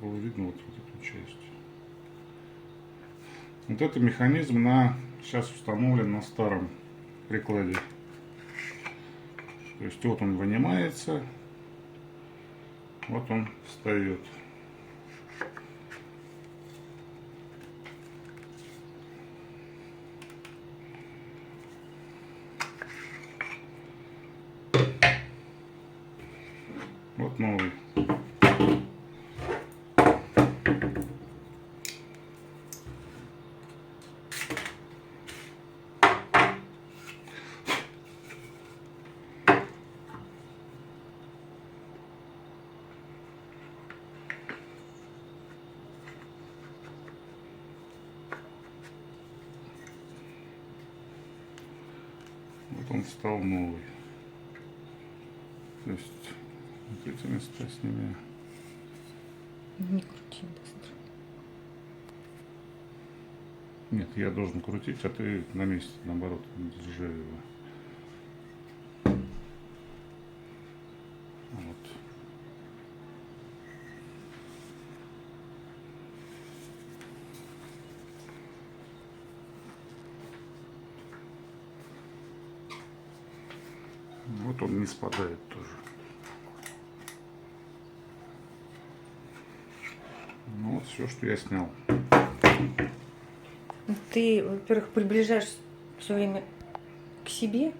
было видно вот эту часть. Вот это механизм сейчас установлен на старом прикладе. То есть вот он вынимается, вот он встает. Вот новый. Вот он стал новый. То есть вот эти места снимаю. Не крути быстро. Нет, я должен крутить, а ты на месте, наоборот, держи его. Вот. Вот он не спадает тоже. Ну вот все, что я снял. Ты, во-первых, приближаешь все время к себе.